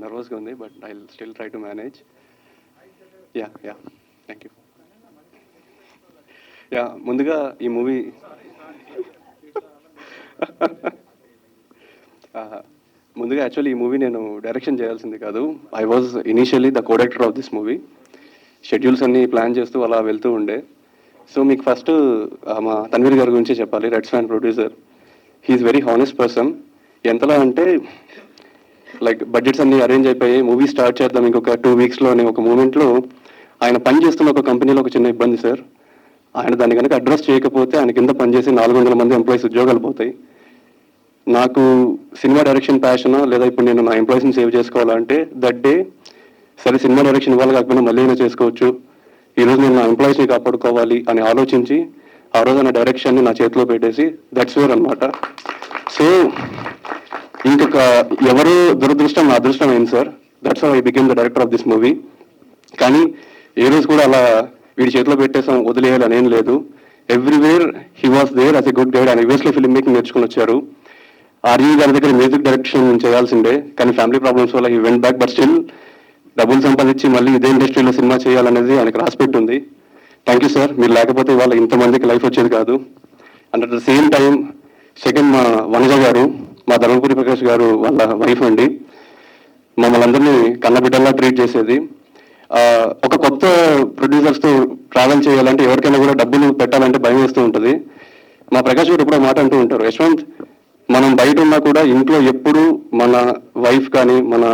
నర్వస్గా ఉంది, but I still try to manage. Yeah thank you. ముందుగా ఈ మూవీ ముందుగా యాక్చువల్లీ ఈ మూవీ నేను డైరెక్షన్ చేయాల్సింది కాదు. I was initially the co-director of this movie. Schedules అన్నీ ప్లాన్ చేస్తూ అలా వెళ్తూ ఉండే. సో మీకు ఫస్ట్ మా తన్వీర్ గారి గురించి చెప్పాలి. రెడ్స్ ఫ్యాన్ producer. He's very honest person. ఎంతలా అంటే లైక్ బడ్జెట్స్ అన్నీ అరేంజ్ అయిపోయి మూవీ స్టార్ట్ చేద్దాం ఇంకొక 2 weeksలో అనే ఒక మూమెంట్లో ఆయన పని చేస్తున్న ఒక కంపెనీలో ఒక చిన్న ఇబ్బంది సార్. ఆయన దాన్ని కనుక అడ్రస్ చేయకపోతే ఆయన కింద పనిచేసి 400 మంది ఎంప్లాయీస్ ఉద్యోగాలు పోతాయి. నాకు సినిమా డైరెక్షన్ ప్యాషనా లేదా ఇప్పుడు నేను నా ఎంప్లాయీస్ని సేవ్ చేసుకోవాలంటే దట్ డే సరే సినిమా డైరెక్షన్ ఇవ్వాలి కాకపోయినా మళ్ళీ అయినా చేసుకోవచ్చు, ఈరోజు నేను నా ఎంప్లాయీస్ని కాపాడుకోవాలి అని ఆలోచించి ఆ రోజు నా డైరెక్షన్ని నా చేతిలో పెట్టేసి దట్స్ వేర్ అనమాట. సో ఇంకొక ఎవరు దురదృష్టం నా అదృష్టం అయింది sir. That's how I became the director of this movie. కానీ ఏ రోజు కూడా అలా వీడి చేతిలో పెట్టేసాం వదిలేయాలి అనేం లేదు. Everywhere he was there as a good guide. ఆయన యూఎస్లో ఫిల్మ్ మేకింగ్ నేర్చుకుని వచ్చారు. ఆర్యూ గారి దగ్గర మ్యూజిక్ డైరెక్షన్ చేయాల్సిందే, కానీ ఫ్యామిలీ ప్రాబ్లమ్స్ వల్ల he went back. But still డబ్బులు సంపాదించి మళ్ళీ ఇదే ఇండస్ట్రీలో సినిమా చేయాలనేది ఆయనకు రాసిపెట్టి ఉంది. Thank you sir. మీరు లేకపోతే వాళ్ళ ఇంతమందికి లైఫ్ వచ్చేది కాదు. And at the same time second మా వనజ గారు, మా ధర్మపురి ప్రకాష్ గారు వాళ్ళ వైఫ్ అండి. మమ్మల్ని అందరినీ కన్నబిడ్డల్లా ట్రీట్ చేసేది. ఒక కొత్త ప్రొడ్యూసర్స్తో ట్రావెల్ చేయాలంటే ఎవరికైనా కూడా డబ్బులు పెట్టాలంటే భయం వేస్తూ ఉంటుంది. మా ప్రకాష్ గారు ఎప్పుడో మాట అంటూ ఉంటారు, యశ్వంత్ మనం బయట ఉన్నా కూడా ఇంట్లో ఎప్పుడు మన వైఫ్ కానీ మన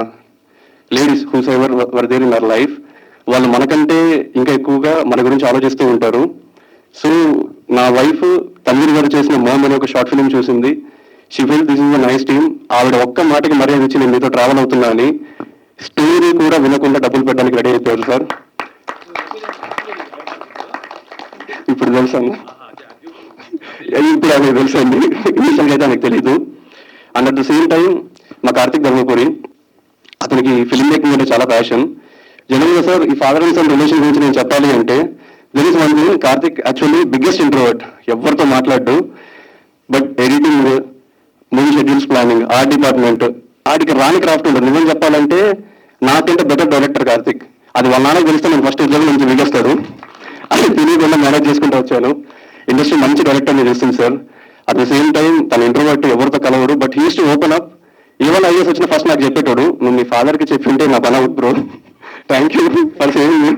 ladies whose ever were there in our life వాళ్ళు మనకంటే ఇంకా ఎక్కువగా మన గురించి ఆలోచిస్తూ ఉంటారు. సో నా వైఫ్ తన్వీర్ గారు చేసిన మామ్ అనే ఒక షార్ట్ ఫిల్మ్ చూసింది. She feel this is a nice team. ఆవిడ ఒక్క మాటకి మర్యాద ఇచ్చి నేను మీతో ట్రావెల్ అవుతున్నా అని స్టోరీ కూడా వినకుండా డబ్బులు పెట్టడానికి రెడీ అయిపోయారు సార్. ఇప్పుడు తెలుసా ఇప్పుడు ఆమెకు తెలుసు అండి, ఇనిషియల్గా అయితే ఆమెకు తెలీదు. And at the same time మా కార్తిక్ ధర్మపురి, అతనికి ఫిల్మ్ మేకింగ్ అంటే చాలా ప్యాషన్. జనరల్గా సార్ ఈ ఫాదర్ అండ్ సన్ రిలేషన్ గురించి నేను చెప్పాలి అంటే there is one thing, Karthik actually biggest introvert, ఎవరితో మాట్లాడు. But editing, movie schedules planning, art department, ఆడికి రాని క్రాఫ్ట్ ఉంటుంది. నిజం చెప్పాలంటే నాకంటే బెటర్ డైరెక్టర్ కార్తిక్. అది వాళ్ళ నాన్నకు తెలిస్తే నేను ఫస్ట్ ఉద్యోగం నుంచి మిగేస్తాడు. అది తెలియకుండా మేనేజ్ చేసుకుంటూ వచ్చాను. ఇండస్ట్రీ మంచి డైరెక్టర్ని చేస్తుంది sir. At the same time తన ఇంట్రోవర్ట్, ఎవరితో కలవడు. But he uses to open up. ఏమైనా ఐఎస్ వచ్చిన ఫస్ట్ నాకు చెప్పేటాడు, నువ్వు మీ ఫాదర్కి చెప్పింటే నా పని అవుతుంది bro, thank you for saving me.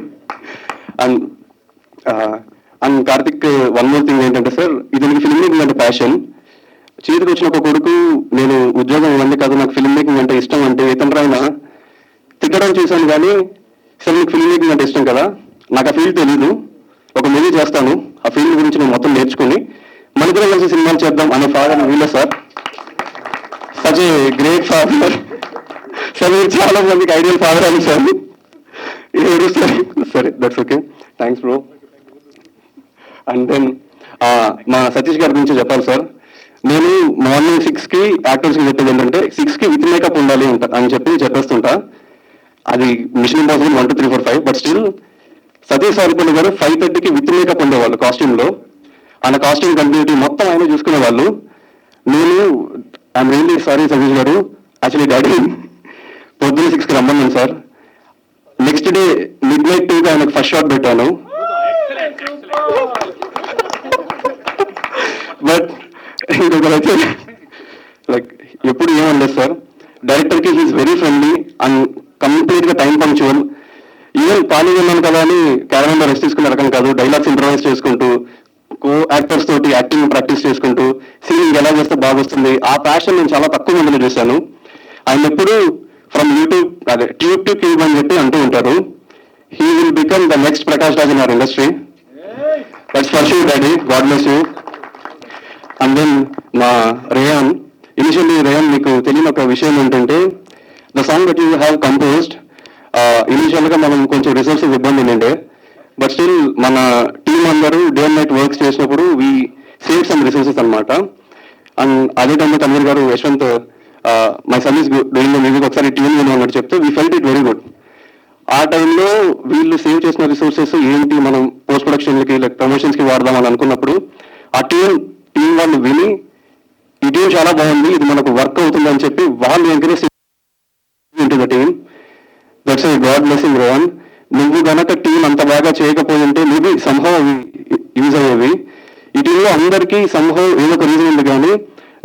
And Karthik one more thing ఏంటంటే సార్, ఇది నాకు ఫిల్మ్ మేకింగ్ అంటే ప్యాషన్. చేతికి వచ్చిన ఒక కొడుకు నేను ఉద్యోగం ఇవన్నీ కాదు నాకు ఫిల్మ్ మేకింగ్ అంటే ఇష్టం అంటే ఇతను రాయినా తిట్టడం చూశాను. కానీ సార్ మీకు ఫిల్మ్ మేకింగ్ అంటే ఇష్టం కదా, నాకు ఆ ఫీల్డ్ తెలీదు, ఒక మూవీ చేస్తాను, ఆ ఫీల్డ్ గురించి నేను మొత్తం నేర్చుకుని మనతో కలిసి సినిమాలు చేద్దాం అనే ఫాదర్ వీళ్ళే sir. Such a great father sir. మీరు చాలా మందికి ఐడియల్ ఫాదర్ అని సార్. సరే that's okay, thanks bro. And then మా సతీష్ గారి గురించి చెప్పాలి సార్. నేను మార్నింగ్ 6కి యాక్టర్స్కి చెప్పేది ఏంటంటే 6కి విత్ మేకప్ ఉండాలి అని చెప్పేస్తుంటా. అది mission impossible 1 2 3 4 5. But still Satish Saripalli గారు 5:30కి విత్ మేకప్ ఉండేవాళ్ళు కాస్ట్యూమ్లో. ఆయన కాస్ట్యూమ్ కంటిన్యూటీ మొత్తం ఆయన చూసుకునేవాళ్ళు. నేను ఐఎమ్ రియల్లీ సారీ సతీష్ గారు, యాక్చువల్లీ డాడీ పొద్దున్న 6కి రమ్మన్నాను సార్. నెక్స్ట్ డే మిడ్నైట్ 2కి ఆయనకు ఫస్ట్ షాట్ పెట్టాను. బట్ ఇంకొకరైతే లైక్ ఎప్పుడు ఏమనలేదు సార్. డైరెక్టర్కి హీస్ వెరీ ఫ్రెండ్లీ అండ్ కంప్లీట్గా టైం పంక్చువల్. ఈవెన్ ఖాళీగా ఉన్నాను కదా అని క్యారవన్లో రెస్ట్ తీసుకునే రకం కాదు. డైలాగ్స్ ఇంప్రవైజ్ చేసుకుంటూ కో యాక్టర్స్ తోటి యాక్టింగ్ ప్రాక్టీస్ చేసుకుంటూ సింగింగ్ ఎలా చేస్తే బాగొస్తుంది, ఆ ప్యాషన్ నేను చాలా తక్కువ మందిలో చూశాను. ఆయన ఎప్పుడు ఫ్రమ్ యూట్యూబ్ అదే ట్యూబ్ టు క్యూబ్ అని చెప్పి అంటూ ఉంటారు. He will become the next Prakash Raj in our industry. That's for sure daddy, god bless you. And then మా రేయాన్, ఇనిషియల్లీ రేయాన్ మీకు తెలియని ఒక విషయం ఏంటంటే the song that you have composed, ఇనిషియల్గా మనం కొంచెం రిసోర్సెస్ ఇబ్బంది ఉండే. బట్ స్టిల్ మన టీం అందరూ డే అండ్ నైట్ వర్క్స్ చేసినప్పుడు వీ సేవ్ సమ్ రిసోర్సెస్ అనమాట. అండ్ అదే టైంలో తన్వీర్ గారు Yashwant my son is doing the music ఒకసారి ట్యూన్ విని అన్నట్టు చెప్తే we felt it very good. ఆ టైంలో వీళ్ళు సేవ్ చేసిన రిసోర్సెస్ ఏంటి మనం పోస్ట్ ప్రొడక్షన్కి లైక్ ప్రమోషన్స్కి వాడదామని అనుకున్నప్పుడు ఆ టీం వాళ్ళు విని ఈ టీం చాలా బాగుంది, ఇది మనకు వర్క్ అవుతుంది అని చెప్పి వాళ్ళు encourage into the team. God blessing Rohan. నువ్వు గనక టీం అంత బాగా చేయకపోయి ఉంటే మేబీ సంభవం యూజ్ అయ్యేవి. ఈ టీంలో అందరికీ సంభవం ఏదో ఒక రీజన్ ఉంది, కానీ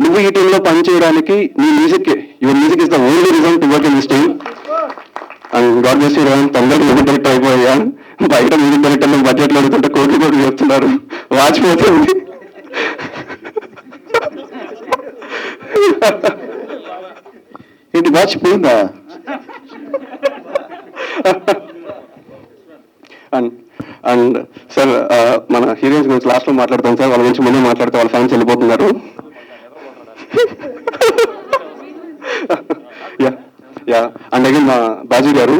నువ్వు ఈ టీంలో పని చేయడానికి నీ music, your music is the only reason to work in this team. And God bless you Rohan. తొందరగా మ్యూజిక్ డైరెక్టర్ అయిపోయా. బయట మ్యూజిక్ డైరెక్టర్లు బడ్జెట్లో అడుగుతుంటే కోట్లు చెప్తున్నారు, వాచిపోతుంది. ఏంటి వాచిపోయిందా? అండ్ సార్ మన హీరోయిన్స్ గురించి లాస్ట్లో మాట్లాడతాం సార్, వాళ్ళ గురించి ముందే మాట్లాడితే వాళ్ళ ఫ్యాన్స్ వెళ్ళిపోతున్నారు. యా అండ్ అగైన్ మా బాజీ గారు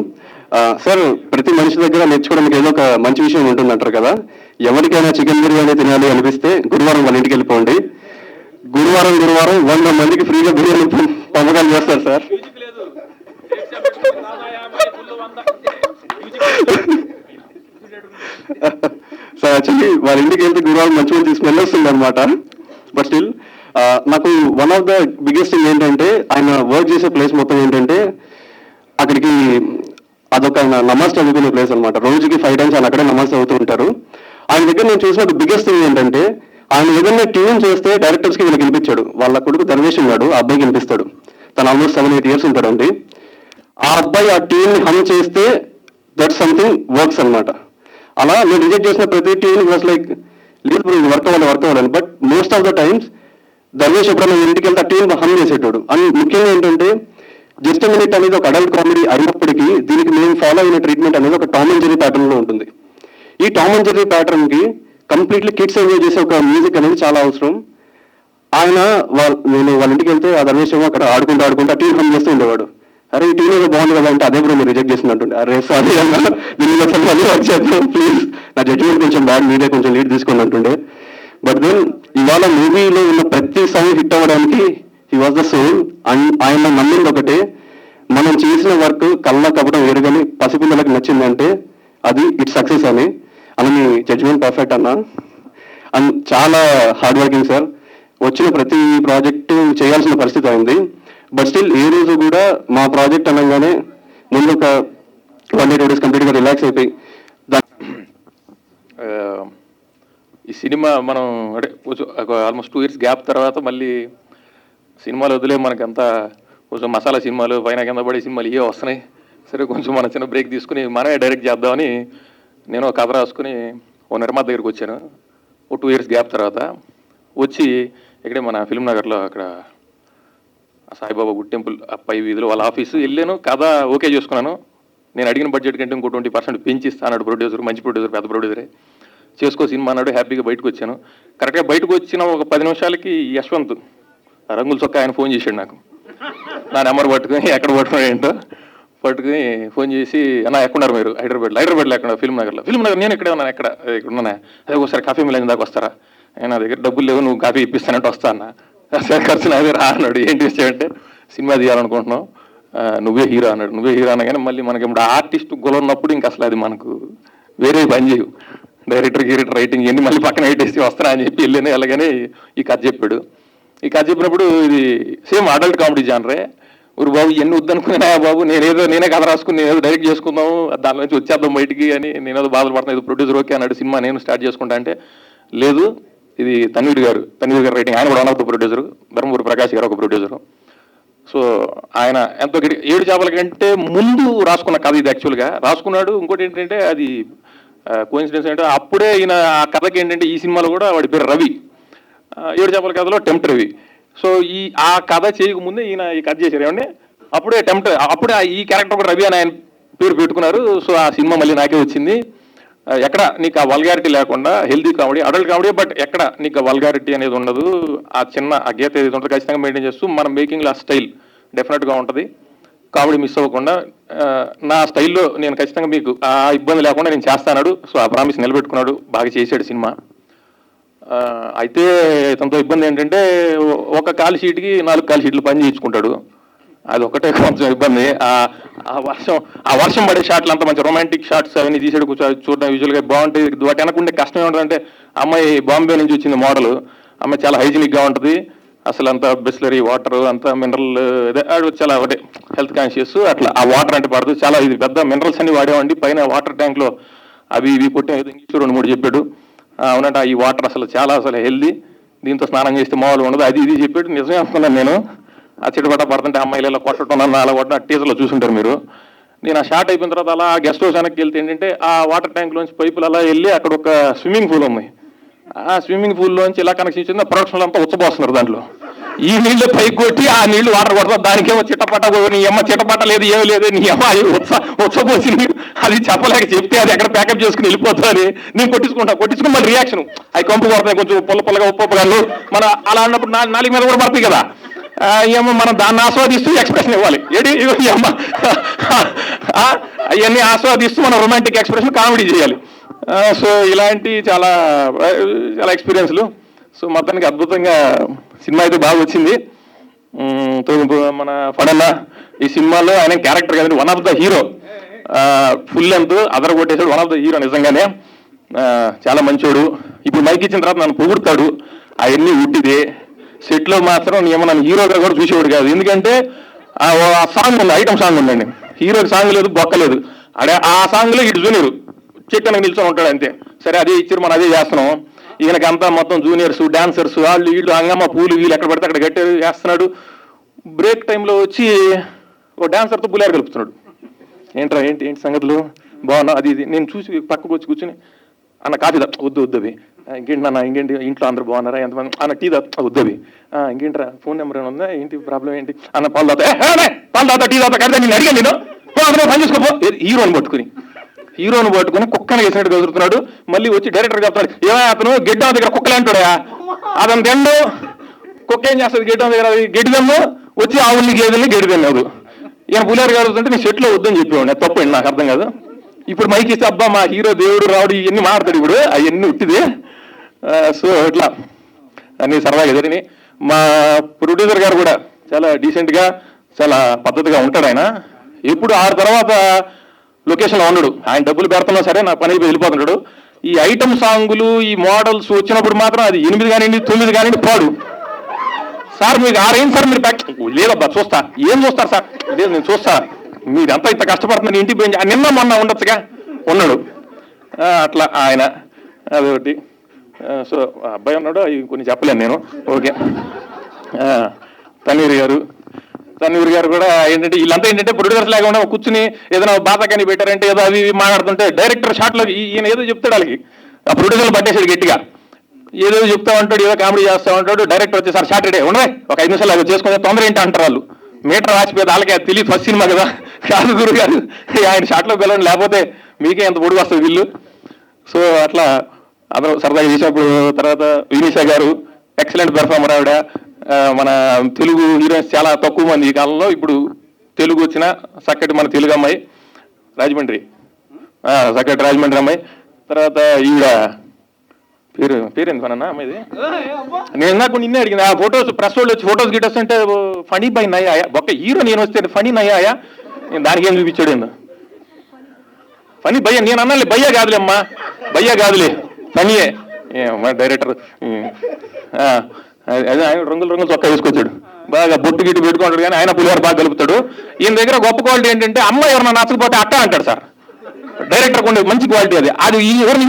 సార్, ప్రతి మనిషి దగ్గర నేర్చుకోవడానికి ఏదో ఒక మంచి విషయం ఉంటుందంటారు కదా. ఎవరికైనా చికెన్ బిర్యానీ తినాలి అనిపిస్తే గురువారం వాళ్ళ ఇంటికి వెళ్ళిపోండి. గురువారం 100 మందికి ఫ్రీగా బిర్యానీ పంపకాలు చేస్తారు సార్. సార్ యాక్చువల్లీ వాళ్ళ ఇంటికి వెళ్తే గురువారం మంచిగా తీసుకుని వస్తుంది అనమాట. బట్ స్టిల్ నాకు one of the biggest thing ఏంటంటే, ఆయన వర్క్ చేసే ప్లేస్ మొత్తం ఏంటంటే అక్కడికి అదొక ఆయన నమాజ్ చదువుకునే ప్లేస్ అనమాట. రోజుకి 5 times ఆయన అక్కడే నమాజ్ చదువుతూ ఉంటారు. ఆయన దగ్గర నేను చూసిన ఒక బిగ్గెస్ట్ థింగ్ ఏంటంటే, ఆయన ఏదైనా ట్యూన్ చేస్తే డైరెక్టర్స్కి వీళ్ళకి వినిపించాడు. వాళ్ళ కొడుకు ధర్వేష్ ఉన్నాడు, ఆ అబ్బాయికి వినిపిస్తాడు. తను ఆల్మోస్ట్ 7-8 years ఉంటాడండి. ఆ అబ్బాయి ఆ ట్యూన్ హమ్ చేస్తే దట్ సంథింగ్ వర్క్స్ అనమాట. అలా నేను రిజెక్ట్ చేసిన ప్రతి ట్యూన్ వాస్ లైక్ లేదు బ్రో, ఇది వర్క్ అవ్వాలి. But most of the times Darvesh ఎప్పుడైనా ఇంటికి వెళ్తే ఆ ట్యూన్ హమ్ చేసేటాడు. అండ్ ముఖ్యంగా ఏంటంటే, జస్ట్ మినిట్ అనేది ఒక అడల్ట్ కామెడీ అయినప్పటికీ దీనికి మేము ఫాలో అయిన ట్రీట్మెంట్ అనేది ఒక టామ్ అండ్ జెర్రీ ప్యాటర్న్లో ఉంటుంది. ఈ టామ్ అండ్ జెర్రీ ప్యాటర్న్కి కంప్లీట్లీ కిడ్స్ ఎంజాయ్ చేసే ఒక మ్యూజిక్ అనేది చాలా అవసరం. నేను వాళ్ళ ఇంటికి వెళ్తే ఆ ధర్వేష్ అక్కడ ఆడుకుంటూ ట్యూన్ హమ్ చేస్తూ ఉండేవాడు. అరే ఈ ట్యూన్ ఏదో బాగుంది కదా అంటే, అదే బ్రో మీరు రిజెక్ట్ చేసినట్టుండే. అరే సారీ అన్నా, దీన్ని మళ్ళీ వచ్చేద్దాం ప్లీజ్, నా జడ్జిమెంట్ కొంచెం బ్యాడ్, మీదే కొంచెం లీడ్ తీసుకుని అంటుండే. బట్ దెన్ ఇవాళ మూవీలో ఉన్న ప్రతి సాంగ్ హిట్ అవ్వడానికి he was the soul. And ఆయన నమ్మింది ఒకటే, మనం చేసిన వర్క్ కళ్ళ కపడం ఎరుగని పసిపిల్లలకు నచ్చిందంటే అది ఇట్స్ సక్సెస్ అని. అలా మీ జడ్జిమెంట్ పర్ఫెక్ట్ అన్న. అండ్ చాలా హార్డ్ వర్కింగ్ సార్. వచ్చిన ప్రతి ప్రాజెక్టు చేయాల్సిన పరిస్థితి అయింది. బట్ స్టిల్ ఏ రోజు కూడా మా ప్రాజెక్ట్ అనగానే ముందు ఒక 1 day 2 days కంప్లీట్గా రిలాక్స్ అయిపోయి ఈ సినిమా మనం అంటే ఆల్మోస్ట్ 2 years గ్యాప్ తర్వాత మళ్ళీ సినిమాలు వదిలే మనకంతా కొంచెం మసాలా సినిమాలు, పైన కింద పడే సినిమాలు ఇవే వస్తున్నాయి. సరే కొంచెం మన చిన్న బ్రేక్ తీసుకుని మనమే డైరెక్ట్ చేద్దామని నేను కథ రాసుకుని ఓ నిర్మాత దగ్గరికి వచ్చాను. ఓ 2 years గ్యాప్ తర్వాత వచ్చి ఇక్కడే మన ఫిల్మ్ నగర్లో అక్కడ సాయిబాబా గుడ్ టెంపుల్ పై వీధిలో వాళ్ళ ఆఫీసు వెళ్ళాను. కథ ఓకే చేసుకున్నాను. నేను అడిగిన బడ్జెట్ కంటే ఇంకో 20% పెంచిస్తా అన్నాడు ప్రొడ్యూసర్. మంచి ప్రొడ్యూసర్, పెద్ద ప్రొడ్యూసరే. చేసుకో సినిమా అన్నాడు. హ్యాపీగా బయటకు వచ్చాను. కరెక్ట్గా బయటకు వచ్చిన ఒక 10 నిమిషాలకి యశ్వంత్ రంగుల చొక్క ఆయన ఫోన్ చేశాడు నాకు. నా నెంబర్ పట్టుకుని ఎక్కడ పట్టుకుని ఏంటో పట్టుకుని ఫోన్ చేసి, అన్న ఎక్కడున్నారు మీరు? హైదరాబాద్లో ఎక్కడ? ఫిల్మ్ నగర్. నేను ఇక్కడే ఉన్నాను. ఇక్కడ ఉన్నాను. అదే ఒకసారి కాఫీ మిల్ దాకా వస్తారా? నా దగ్గర డబ్బులు లేవు, నువ్వు కాఫీ ఇప్పిస్తానంటే వస్తా అన్న. సరే ఖర్చు నాదే రా అన్నాడు. ఏంటి విషయం అంటే, సినిమా తీయాలనుకుంటున్నావు, నువ్వే హీరో అన్నాడు. నువ్వే హీరో అనగానే మళ్ళీ మనకి ఇప్పుడు ఆర్టిస్ట్ గొల ఉన్నప్పుడు ఇంకా అసలు అది మనకు వేరే పని చేయవు. డైరెక్టర్ రైటింగ్ ఇవన్నీ మళ్ళీ పక్కన పెట్టేసి వస్తారా అని చెప్పి వెళ్ళాను. అలాగనే ఈ కథ చెప్పాడు. ఈ కథ చెప్పినప్పుడు ఇది సేమ్ అడల్ట్ కామెడీ జానరే. ఊరు బాబు ఇవన్నీ వద్దనుకున్నా బాబు, నేనే కథ రాసుకుని నేనేదో డైరెక్ట్ చేసుకుందాము, దాని నుంచి వచ్చేద్దాం బయటికి అని నేనేదో బాధలు పడుతున్నాను. ఇది ప్రొడ్యూసర్ ఓకే అన్నాడు. సినిమా నేను స్టార్ట్ చేసుకుంటా అంటే, లేదు ఇది తన్వీర్ గారు రైటింగ్. ఆయన కూడా one of the producer. Dharmapuri Prakash గారు ఒక ప్రొడ్యూసరు. సో ఆయన ఎంతో 7 చేపల కంటే ముందు రాసుకున్న కథ ఇది. యాక్చువల్గా రాసుకున్నాడు. ఇంకోటి ఏంటంటే అది కోఇన్సిడెన్స్ అంటే, అప్పుడే ఈయన ఆ కథకి ఏంటంటే ఈ సినిమాలో కూడా వాడి పేరు రవి, 7 చేపల కథలో టెంప్ట్ రవి. సో ఆ కథ చేయకముందే ఈయన ఈ కథ చేశారు. ఏమంటే అప్పుడే ఈ క్యారెక్టర్ కూడా రవి అని ఆయన పేరు పెట్టుకున్నారు. సో ఆ సినిమా మళ్ళీ నాకే వచ్చింది. ఎక్కడ నీకు ఆ వల్గారిటీ లేకుండా healthy comedy, adult comedy, but ఎక్కడ నీకు ఆ వల్గారిటీ అనేది ఉండదు. ఆ గీత ఏది ఉంటుంది ఖచ్చితంగా మెయింటైన్ చేస్తూ మన మేకింగ్లో ఆ స్టైల్ డెఫినెట్గా ఉంటుంది. కామెడీ మిస్ అవ్వకుండా నా స్టైల్లో నేను ఖచ్చితంగా మీకు ఆ ఇబ్బంది లేకుండా నేను చేస్తాడు. సో ఆ ప్రామిస్ నిలబెట్టుకున్నాడు. బాగా చేశాడు సినిమా. అయితే తనతో ఇబ్బంది ఏంటంటే, ఒక కాల్ షీట్కి 4 కాల్ షీట్లు పని చేయించుకుంటాడు. అది ఒకటే కొంచెం ఇబ్బంది. ఆ వర్షం పడే షాట్లు అంతా మంచి రొమాంటిక్ షాట్స్ అవన్నీ తీసాడు. చూడడం విజువల్గా బాగుంటాయి. వాటి వెనకుండే కష్టం ఏముంటుందంటే, అమ్మాయి బాంబే నుంచి వచ్చింది మోడల్. అమ్మాయి చాలా హైజీనిక్గా ఉంటుంది. అసలు అంతా బిస్లరీ వాటర్ అంతా మినరల్ చాలా ఒకటే హెల్త్ కాన్షియస్. అట్లా ఆ వాటర్ అంటే పడదు, చాలా ఇది పెద్ద మినరల్స్ అన్ని వాడేవండి. పైన వాటర్ ట్యాంక్లో అవి ఇవి కొట్టే ఇంగ్లీష్ 2-3 చెప్పాడు. అవునంట, ఈ వాటర్ అసలు చాలా అసలు హెల్దీ, దీంతో స్నానం చేస్తే మామూలుగా ఉండదు, అది ఇది చెప్పాడు. నిజమే అనుకున్నాను నేను. ఆ చిటపట పడుతుంటే అమ్మాయిలు ఇలా కొట్టడం నన్ను అలా కొట్టడం టీజర్లో చూసుంటారు మీరు. నేను ఆ షార్ట్ అయిపోయిన తర్వాత అలా గెస్ట్ హౌస్ వెనక్కి వెళ్తే ఏంటంటే ఆ వాటర్ ట్యాంక్లోంచి పైపులు అలా వెళ్ళి అక్కడ ఒక స్విమ్మింగ్ పూల్ ఉంది. ఆ స్విమ్మింగ్ పూల్లోంచి ఇలా కనెక్షన్ ఇచ్చింది, ప్రొడక్షన్ అంతా ఉచ్చబోస్తున్నారు దాంట్లో. ఈ నీళ్లు పైకి కొట్టి ఆ నీళ్లు వాటర్ కొడతారు, దానికేమో చిట్టపట్ట, నీ అమ్మ చిట్టపట్ట లేదు, ఏమి లేదు, నీ అమ్మ ఉచ్చబోసి అది చెప్పలేక చెప్తే అది ఎక్కడ ప్యాకప్ చేసుకుని వెళ్ళిపోతుంది. నేను కొట్టించుకుని మళ్ళీ రియాక్షన్ అవి కంపు కొడతాయి, కొంచెం పుల్లగా ఉప్పుగాళ్ళు మన అలా అన్నప్పుడు నాలుగు మీద కూడా పడుతుంది కదా. ఏమో మనం దాన్ని ఆస్వాదిస్తూ ఎక్స్ప్రెషన్ ఇవ్వాలి. అమ్మ అవన్నీ ఆస్వాదిస్తూ మనం రొమాంటిక్ ఎక్స్ప్రెషన్ కామెడీ చేయాలి. సో ఇలాంటి చాలా చాలా ఎక్స్పీరియన్స్లు. సో మొత్తానికి అద్భుతంగా సినిమా అయితే బాగా వచ్చింది. మన ఫడన్న ఈ సినిమాలో ఆయన క్యారెక్టర్ కదండి, one of the hero, full length అదర కొట్టేశాడు. వన్ ఆఫ్ ద హీరో నిజంగానే చాలా మంచోడు. ఇప్పుడు మైక్ ఇచ్చిన తర్వాత నన్ను పొగుడతాడు, అవన్నీ ఉట్టిదే. సెట్లో మాత్రం ఏమో నన్ను హీరోగా కూడా చూసేవాడు కాదు. ఎందుకంటే ఆ సాంగ్ ఉంది, ఐటమ్ సాంగ్ ఉందండి, హీరోకి సాంగ్ లేదు, బొక్కలేదు. అడే ఆ సాంగ్లో ఇటు జూనియర్ చెట్టున నిల్చొని ఉంటాడు అంతే. సరే అదే ఇచ్చారు, మనం అదే చేస్తున్నాం. ఈయనకి అంతా మొత్తం జూనియర్స్, డాన్సర్స్, వాళ్ళు వీళ్ళు, అంగమ్మ పూలు వీళ్ళు ఎక్కడ పడితే అక్కడ గట్టి చేస్తున్నాడు. బ్రేక్ టైంలో వచ్చి ఓ డాన్సర్తో పులిహార కలుపుతున్నాడు. ఏంట్రా ఏంటి ఏంటి సంగతులు, బాగున్నా అది ఇది. నేను చూసి పక్కకు వచ్చి కూర్చుని, అన్న కాఫీ వద్దు అవి, ఇంకేంటి నాన్న, ఇంకేంటి ఇంట్లో అందరూ బాగున్నారా, ఎంతమంది అన్న, టీ వద్దవి, ఇంకేంట్రా ఫోన్ నెంబర్ ఏమైనా ఉందా, ఏంటి ప్రాబ్లం ఏంటి అన్న, పాలు తాత టీ తాత కడితే నేను అడిగాను, నేను అందరూ పని చేసుకోపో. హీరోని పట్టుకుని కుక్కని వేసినట్టు కదురుతున్నాడు. మళ్ళీ వచ్చి డైరెక్టర్ చెప్తాడు, ఏమో అతను గెడ్డ దగ్గర కుక్కలు అంటాడా, అతను తిండు, కుక్క ఏం చేస్తుంది గెడ్డ దగ్గర, గెడ్డిదమ్ము వచ్చి ఆవుల్ని గేదెల్ని గెడ్డి తిన్నాడు. ఈయన పులిహార కలుగుతుంటే నేను సెట్లో వద్దని చెప్పేవాడిని, తప్పండి, నాకు అర్థం కాదు. ఇప్పుడు మైకి ఇస్తే అబ్బా మా హీరో దేవుడు రావుడు ఇవన్నీ మాట్లాడతాడు, ఇప్పుడు అవన్నీ ఉట్టిదే. సో ఇట్లా అన్ని సరదాగా జరిగినాయి. మా ప్రొడ్యూసర్ గారు కూడా చాలా డీసెంట్గా చాలా పద్ధతిగా ఉంటాడు. ఆయన ఎప్పుడు 6 తర్వాత లొకేషన్లో ఉండడు, ఆయన డబ్బులు పెడుతున్నా సరే నా పని అయిపోయి వెళ్ళిపోతున్నాడు. ఈ ఐటమ్ సాంగులు ఈ మోడల్స్ వచ్చినప్పుడు మాత్రం అది 8 కానివ్వండి 9 కానివ్వండి పాడు. సార్ మీకు 6 అయింది సార్, మీరు ప్యాక్ లేదబ్బా చూస్తా, ఏం చూస్తారు సార్, లేదు నేను చూస్తా, మీరంతా ఇంత కష్టపడుతున్నారు, ఇంటికి పోయి నిన్న మొన్న ఉండొచ్చుగా, ఉన్నాడు. అట్లా ఆయన అదొకటి. సో అబ్బాయి ఉన్నాడు, అవి కొన్ని చెప్పలేను నేను. ఓకే. తన్వీర్ గారు కూడా ఏంటంటే వీళ్ళంతా ఏంటంటే ప్రొడ్యూసర్స్ లేకుండా కూర్చుని ఏదైనా బాధకాన్ని పెట్టారంటే ఏదో అవి మాట్లాడుతుంటే డైరెక్టర్ షాట్లో ఈయన ఏదో చెప్తాడు, వాళ్ళకి ఆ ప్రొడ్యూసర్లు పట్టేసాడు గట్టిగా, ఏదో చెప్తా ఉంటాడు, ఏదో కామెడీ చేస్తూ ఉంటాడు. డైరెక్టర్ వచ్చేసారి సాటర్డే ఉండవే ఒక 5 నిమిషాలు అవి చేసుకునే తొందర ఏంటి అంటారు వాళ్ళు. మీటర్ రాసిపోయేది వాళ్ళకి అది తెలియదు, ఫస్ట్ సినిమా కదా, కాదు గురు గారు ఆయన షాట్లో పిలవండి, లేకపోతే మీకే ఎంత పొడుగు వస్తుంది వీళ్ళు. సో అట్లా అందరూ సరదాగా చేసినప్పుడు. తర్వాత వినీషా గారు ఎక్సలెంట్ పెర్ఫార్మర్. ఆవిడ మన తెలుగు హీరోయిన్స్ చాలా తక్కువ మంది ఈ కాలంలో, ఇప్పుడు తెలుగు వచ్చిన చక్కటి మన తెలుగు అమ్మాయి రాజమండ్రి అమ్మాయి. తర్వాత ఈవిడ పేరేంది మన అమ్మాయిది, నేను నాకు నిన్నే అడిగింది. ఆ ఫొటోస్ ప్రెస్ వాళ్ళు వచ్చి ఫొటోస్ గిటోస్ అంటే ఫనీ బై నయ్యా, ఒక్క హీరో నేను వస్తే ఫనీ నయ్యాయా, నేను దానికి ఏం చూపించాడు ఏందో ఫనీ భయ్య, నేను అన్నాలే భయ్యా కాదులే అమ్మా, భయ్యా కాదులే ఫనీయే. డైరెక్టర్ అదే ఆయన రంగులు చొక్కా వేసుకొచ్చాడు, బాగా బొట్టు గిట్టు పెట్టుకుంటాడు, కానీ ఆయన పులిహార బాగా కలుపుతాడు. ఈయన దగ్గర గొప్ప క్వాలిటీ ఏంటంటే అమ్మాయి ఎవరన్నా నచ్చకపోతే అక్క అంటాడు సార్. డైరెక్టర్ ఉండే మంచి క్వాలిటీ అది. అది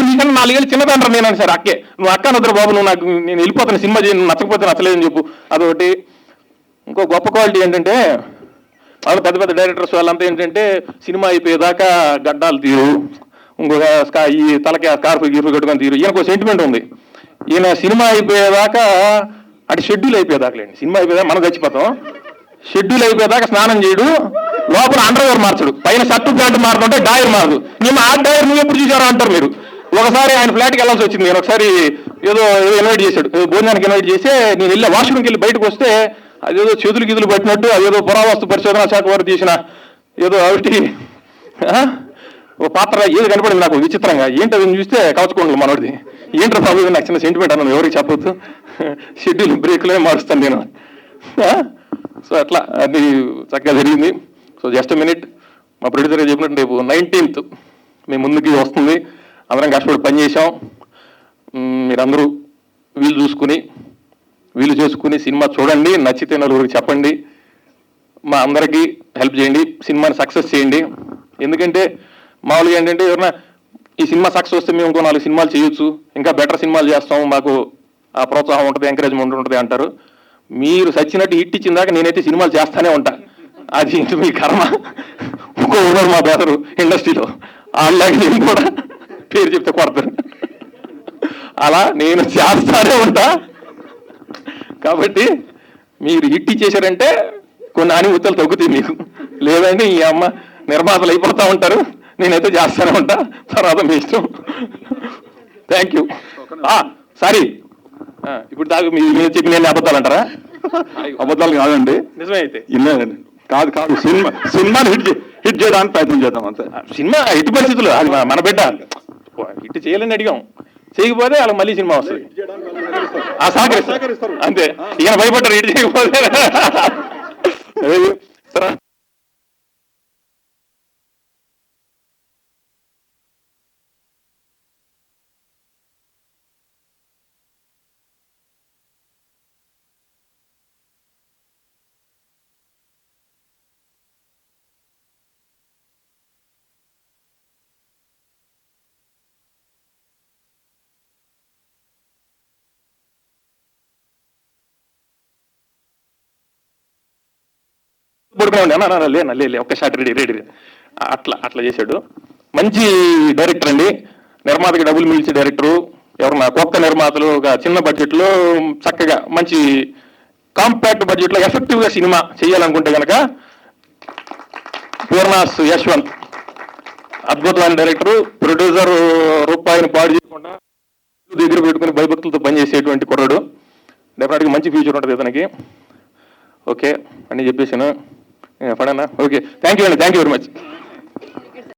నీకన్నా 4 ఏళ్ళు చిన్నదంటారు. నేను సార్ అక్కే, నువ్వు అక్క నద్దరు బాబు, నువ్వు నాకు నేను వెళ్ళిపోతాను సినిమా చేయి, నువ్వు నచ్చకపోతే నచ్చలేదని చెప్పు, అదొకటి. ఇంకో గొప్ప క్వాలిటీ ఏంటంటే వాళ్ళు పెద్ద పెద్ద డైరెక్టర్స్ వాళ్ళంతా ఏంటంటే సినిమా అయిపోయేదాకా గడ్డాలు తీరు, ఇంకొక ఈ తలకి స్కార్ఫ్ గీర్ఫ్ కట్టుకొని తీరు. ఈయనకు సెంటిమెంట్ ఉంది. ఈయన సినిమా అయిపోయేదాకా అంటే షెడ్యూల్ అయిపోయేదాకలేండి, సినిమా అయిపోయేదాకా మనం చచ్చిపోతాం, షెడ్యూల్ అయిపోయేదాకా స్నానం చేయడు, లోపల అండర్వేర్ మార్చడు, పైన షర్టు ప్యాంట్ మారుతుంటే డాయర్ మారదు. మేము ఆ డాయర్ నువ్వు ఎప్పుడు చూసారా అంటారు మీరు. ఒకసారి ఆయన ఫ్లాట్కి వెళ్ళాల్సి వచ్చింది. నేను ఒకసారి ఏదో ఇన్వైట్ చేశాడు, భోజనానికి ఇన్వైట్ చేస్తే నేను వెళ్ళి వాష్రూమ్కి వెళ్ళి బయటకు వస్తే అదేదో చేతులు గిదులు పట్టినట్టు అదేదో పురావస్తు పరిశోధన శాఖ వారు తీసిన ఏదో అవిటి ఓ పాత్ర ఏది కనపడింది నాకు విచిత్రంగా. ఏంటది చూస్తే కవచకోండలు మనోడిది. ఏంటో బాబు నాకు చిన్న సెంటిమెంట్ అన్నాను, ఎవరికి చెప్పొద్దు, షెడ్యూల్ బ్రేక్లోనే మారుస్తాను నేను. సో అట్లా అది చక్కగా జరిగింది. సో జస్ట్ మినిట్, మా ప్రొడ్యూసర్ చెప్పినట్టు రేపు 19th మేము ముందుకి వస్తుంది, అందరం కష్టపడి పనిచేసాం. మీరందరూ వీలు చూసుకుని వీలు చేసుకుని సినిమా చూడండి, నచ్చితే నలుగురికి చెప్పండి, మా అందరికీ హెల్ప్ చేయండి, సినిమాని సక్సెస్ చేయండి. ఎందుకంటే మామూలుగా ఏంటంటే ఎవరన్నా ఈ సినిమా సక్సెస్ వస్తే మేము ఇంకో 4 సినిమాలు చేయొచ్చు, ఇంకా బెటర్ సినిమాలు చేస్తాము, మాకు ఆ ప్రోత్సాహం ఉంటుంది, ఎంకరేజ్మెంట్ ఉంటుంది అంటారు. మీరు సచ్చినట్టు హిట్ ఇచ్చిన దాకా నేనైతే సినిమాలు చేస్తానే ఉంటా. అది మీ కర్మ. ఇంకో ఉన్నారు మా బ్రదరు ఇండస్ట్రీలో, వాళ్ళకి నేను కూడా పేరు చెప్తే కొడతారు. అలా నేను చేస్తానే ఉంటా. కాబట్టి మీరు హిట్ ఇచ్చేసారంటే కొన్ని అనుభూతులు తగ్గుతాయి మీకు, లేదంటే ఈ అమ్మ నిర్మాతలు అయిపోతూ ఉంటారు, నేనైతే చేస్తానే ఉంటా, తర్వాత మీ ఇష్టం. Thank you. సారీ, ఇప్పుడు దాకా మీరు చెప్పిన ఎన్ని అబద్ధాలు అంటారా? అబద్ధాలు కాదండి, నిజమే అయితే. ఇల్లేదండి. కాదు, సినిమాని హిట్ చేయడానికి ప్రయత్నం చేద్దాం అంతే. సినిమా ఎట్టి పరిస్థితులు అది మన బిడ్డ హిట్ చేయాలని అడిగాం, చేయకపోతే వాళ్ళకి మళ్ళీ సినిమా వస్తుంది. సహకరిస్తారు అంతే. ఈయన భయపడ్డారు హిట్ చేయకపోతే. పడుకోండి అన్న, లే ఒక్క షాట్ రెడీ. అట్లా చేశాడు. మంచి డైరెక్టర్ అండి, నిర్మాతకి డబ్బులు మిలిచే డైరెక్టరు. ఎవరన్నా కొత్త నిర్మాతలు ఒక చిన్న బడ్జెట్లో చక్కగా మంచి కాంపాక్ట్ బడ్జెట్లో ఎఫెక్టివ్గా సినిమా చేయాలనుకుంటే కనుక పూర్ణాస్ యశ్వంత్ అద్భుతమైన డైరెక్టరు. ప్రొడ్యూసర్ రూపాయిని పాడు చేయకుండా దగ్గర పెట్టుకుని భయభక్తులతో పనిచేసేటువంటి కుర్రాడు. డెఫినెట్గా మంచి ఫ్యూచర్ ఉంటుంది ఇతనికి. ఓకే అని చెప్పేసాను. పడనా? ఓకే, థ్యాంక్ యూ అండి, థ్యాంక్ యూ వెరీ మచ్.